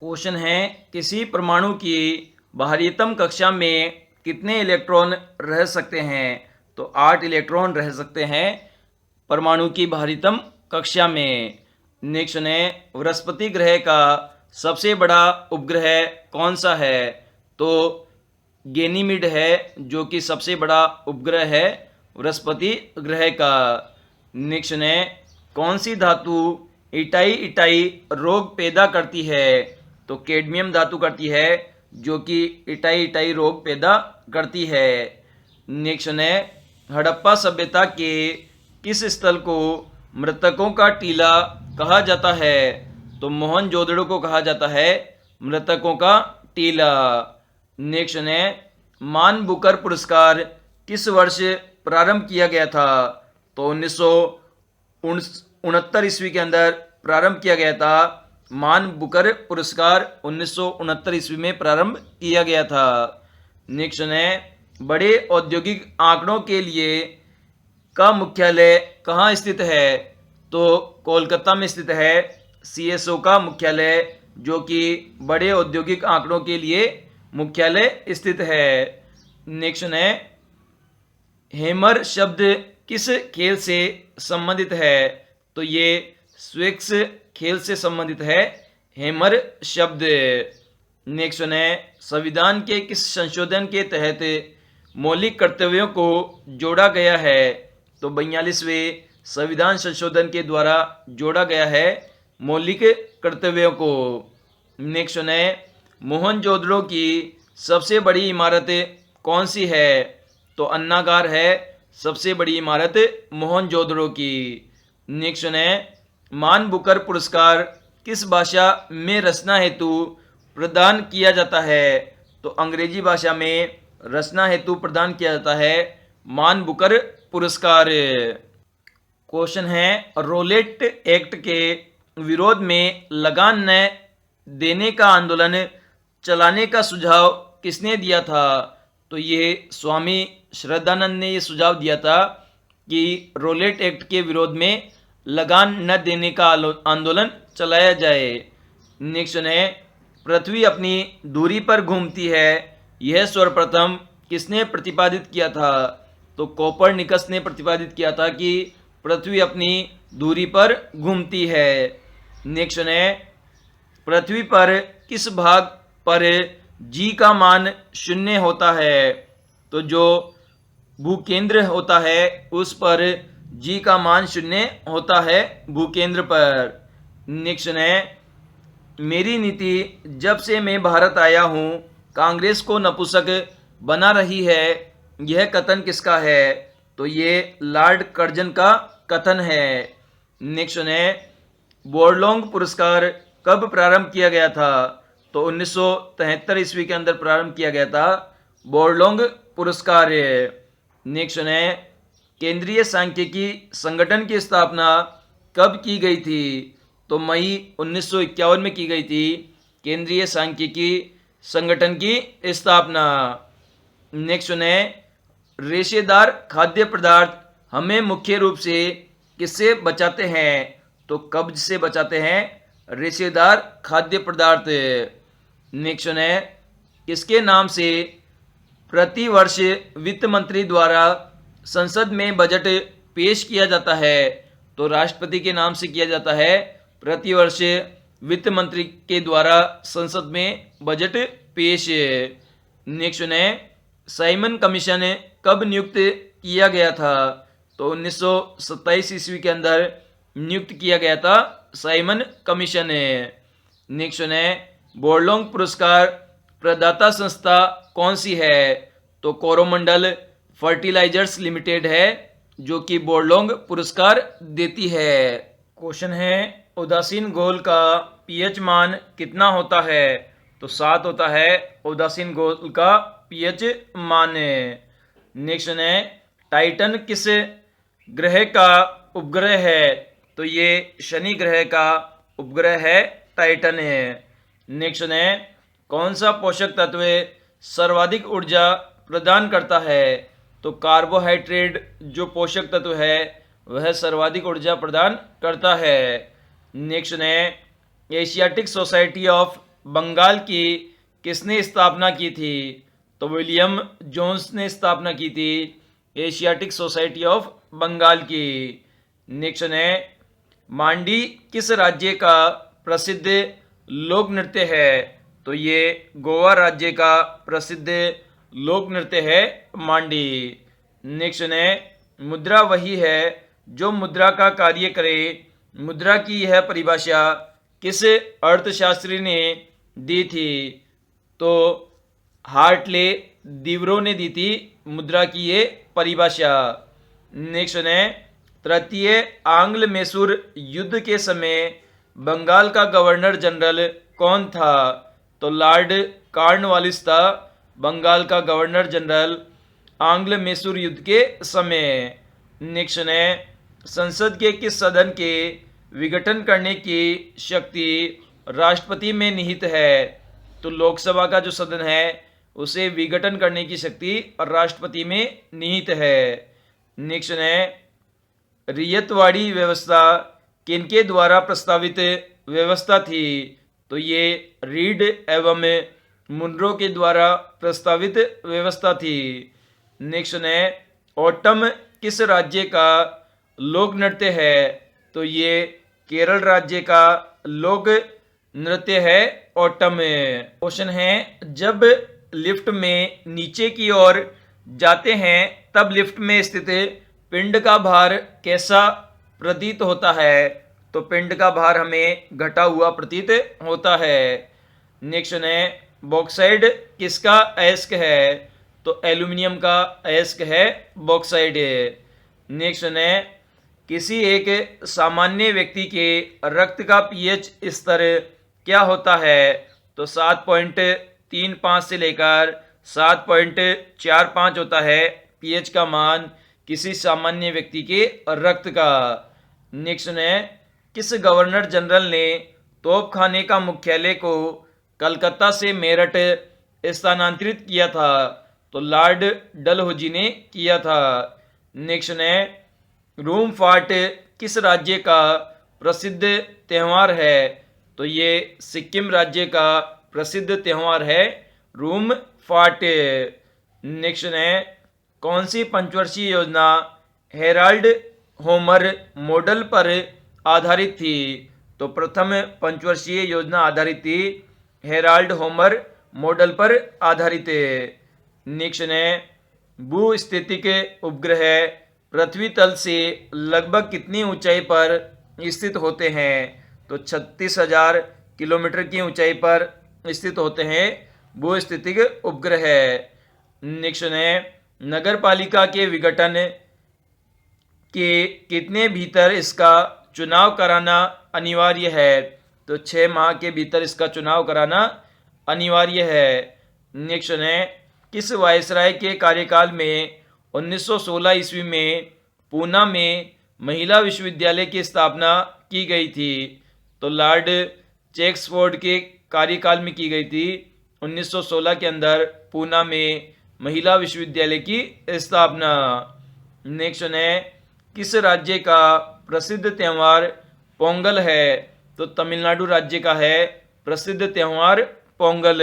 Question है, किसी परमाणु की बाहरीतम कक्षा में कितने इलेक्ट्रॉन रह सकते हैं? तो 8 इलेक्ट्रॉन रह सकते हैं परमाणु की बाहरीतम कक्षा में। नेक्स्ट है, बृहस्पति ग्रह का सबसे बड़ा उपग्रह कौन सा है? तो गैनीमीड है जो कि सबसे बड़ा उपग्रह है बृहस्पति ग्रह का। नेक्स्ट है, कौन सी धातु इटाई इटाई रोग पैदा करती है? तो कैडमियम धातु करती है जो कि इटाई इटाई रोग पैदा करती है। नेक्स्ट है, हड़प्पा सभ्यता के किस स्थल को मृतकों का टीला कहा जाता है? तो मोहनजोदड़ो को कहा जाता है मृतकों का टीला। नेक्स्ट है, मान बुकर पुरस्कार किस वर्ष प्रारंभ किया गया था? तो 1969 ईस्वी के अंदर प्रारंभ किया गया था। मान बुकर पुरस्कार 1969 ईस्वी में प्रारंभ किया गया था। नेक्स्ट है, बड़े औद्योगिक आंकड़ों के लिए का मुख्यालय कहाँ स्थित है? तो कोलकाता में स्थित है सीएसओ का मुख्यालय, जो कि बड़े औद्योगिक आंकड़ों के लिए मुख्यालय स्थित है। नेक्स्ट है, हैमर शब्द किस खेल से संबंधित है? तो ये स्विक्स खेल से संबंधित है हैमर शब्द। नेक्स्ट है, संविधान के किस संशोधन के तहत मौलिक कर्तव्यों को जोड़ा गया है? तो 42वें संविधान संशोधन के द्वारा जोड़ा गया है मौलिक कर्तव्यों को। नेक्स्ट है, मोहनजोदड़ो की सबसे बड़ी इमारत कौन सी है? तो अन्नागार है सबसे बड़ी इमारत मोहनजोदड़ो की। नेक्स्ट है, मान बुकर पुरस्कार किस भाषा में रचना हेतु प्रदान किया जाता है? तो अंग्रेजी भाषा में रचना हेतु प्रदान किया जाता है मान बुकर पुरस्कार। क्वेश्चन है, रोलेट एक्ट के विरोध में लगान न देने का आंदोलन चलाने का सुझाव किसने दिया था? तो ये स्वामी श्रद्धानंद ने ये सुझाव दिया था कि रोलेट एक्ट के विरोध में लगान न देने का आंदोलन चलाया जाए। नेक्स्ट है, पृथ्वी अपनी दूरी पर घूमती है, यह सर्वप्रथम किसने प्रतिपादित किया था? तो कोपरनिकस ने प्रतिपादित किया था कि पृथ्वी अपनी दूरी पर घूमती है। नेक्स्ट है, पृथ्वी पर किस भाग पर जी का मान 0 होता है? तो जो भूकेंद्र होता है उस पर जी का मान 0 होता है भूकेंद्र पर। नेक्स्ट है, मेरी नीति जब से मैं भारत आया हूँ कांग्रेस को नपुंसक बना रही है, यह कथन किसका है? तो ये लॉर्ड कर्जन का कथन है। नेक्स्ट है, बोरलोंग पुरस्कार कब प्रारंभ किया गया था? तो 1973 ईस्वी के अंदर प्रारंभ किया गया था बोरलोंग पुरस्कार। नेक्स्ट है, केंद्रीय सांख्यिकी संगठन की स्थापना कब की गई थी? तो मई 1951 में की गई थी केंद्रीय सांख्यिकी संगठन की स्थापना। नेक्स्ट है, रेशेदार खाद्य पदार्थ हमें मुख्य रूप से किससे बचाते हैं? तो कब्ज से बचाते हैं रेशेदार खाद्य पदार्थ। नेक्स्ट है, किसके नाम से प्रति वर्ष वित्त मंत्री द्वारा संसद में बजट पेश किया जाता है? तो राष्ट्रपति के नाम से किया जाता है प्रति वर्ष वित्त मंत्री के द्वारा संसद में बजट पेश। नेक्स्ट है, साइमन कमीशन कब नियुक्त किया गया था? तो 1927 ईस्वी के अंदर नियुक्त किया गया था साइमन कमीशन। नेक्स्ट है, बोरलोंग पुरस्कार प्रदाता संस्था कौन सी है? तो कोरोमंडल फर्टिलाइजर्स लिमिटेड है जो कि बोरलोंग पुरस्कार देती है। क्वेश्चन है, उदासीन घोल का पीएच मान कितना होता है? तो 7 होता है उदासीन घोल का पीएच मान। नेक्स्ट है, टाइटन किस ग्रह का उपग्रह है? तो ये शनि ग्रह का उपग्रह है टाइटन है। नेक्स्ट है, कौन सा पोषक तत्व सर्वाधिक ऊर्जा प्रदान करता है? तो कार्बोहाइड्रेट जो पोषक तत्व है वह सर्वाधिक ऊर्जा प्रदान करता है। नेक्स्ट है, एशियाटिक सोसाइटी ऑफ बंगाल की किसने स्थापना की थी? तो विलियम जोन्स ने स्थापना की थी एशियाटिक सोसाइटी ऑफ बंगाल की। नेक्स्ट है, मांडी किस राज्य का प्रसिद्ध लोक नृत्य है? तो ये गोवा राज्य का प्रसिद्ध लोक नृत्य है मांडी। नेक्स्ट है, मुद्रा वही है जो मुद्रा का कार्य करे। मुद्रा की यह परिभाषा किस अर्थशास्त्री ने दी थी? तो हार्टले दिवरो ने दी थी मुद्रा की ये परिभाषा। नेक्स्ट है, तृतीय आंग्ल मैसूर युद्ध के समय बंगाल का गवर्नर जनरल कौन था? तो लॉर्ड कॉर्नवालिस था बंगाल का गवर्नर जनरल आंग्ल मैसूर युद्ध के समय। नेक्स्ट है, संसद के किस सदन के विघटन करने की शक्ति राष्ट्रपति में निहित है? तो लोकसभा का जो सदन है उसे विघटन करने की शक्ति राष्ट्रपति में निहित है। नेक्स्ट है, रियतवाड़ी व्यवस्था किनके द्वारा प्रस्तावित व्यवस्था थी? तो ये रीड एवं मुनरो के द्वारा प्रस्तावित व्यवस्था थी। नेक्स्ट है, ओटम किस राज्य का लोक नृत्य है? तो ये केरल राज्य का लोक नृत्य है ओटम। क्वेश्चन है, जब लिफ्ट में नीचे की ओर जाते हैं तब लिफ्ट में स्थित पिंड का भार कैसा प्रतीत होता है? तो पिंड का भार हमें घटा हुआ प्रतीत होता है। नेक्स्ट है, बॉक्साइड किसका अयस्क है? तो एल्यूमिनियम का अयस्क है बॉक्साइड। नेक्स्ट है, किसी एक सामान्य व्यक्ति के रक्त का पीएच स्तर क्या होता है? तो 7.35 से लेकर 7.45 होता है पीएच का मान किसी सामान्य व्यक्ति के रक्त का। नेक्स्ट है, किस गवर्नर जनरल ने तोपखाने का मुख्यालय को कलकत्ता से मेरठ स्थानांतरित किया था? तो लॉर्ड डलहौजी ने किया था। नेक्स्ट है, रूम फाट किस राज्य का प्रसिद्ध त्यौहार है? तो ये सिक्किम राज्य का प्रसिद्ध त्यौहार है रूम फाट। नेक्स्ट है, कौन सी पंचवर्षीय योजना हेराल्ड होमर मॉडल पर आधारित थी? तो प्रथम पंचवर्षीय योजना आधारित थी हेराल्ड होमर मॉडल पर आधारित। नेक्स्ट है, भूस्थितिक उपग्रह पृथ्वी तल से लगभग कितनी ऊंचाई पर स्थित होते हैं? तो 36,000 किलोमीटर की ऊंचाई पर स्थित होते हैं भूस्थितिक उपग्रह। नेक्स्ट है, नगर पालिका के विघटन के कितने भीतर इसका चुनाव कराना अनिवार्य है? तो 6 माह के भीतर इसका चुनाव कराना अनिवार्य है। नेक्स्ट है, किस वायसराय के कार्यकाल में 1916 ईस्वी में पूना में महिला विश्वविद्यालय की स्थापना की गई थी? तो लॉर्ड चेम्सफोर्ड के कार्यकाल में की गई थी 1916 के अंदर पूना में महिला विश्वविद्यालय की स्थापना। नेक्स्ट है, किस राज्य का प्रसिद्ध त्यौहार पोंगल है? तो तमिलनाडु राज्य का है प्रसिद्ध त्यौहार पोंगल।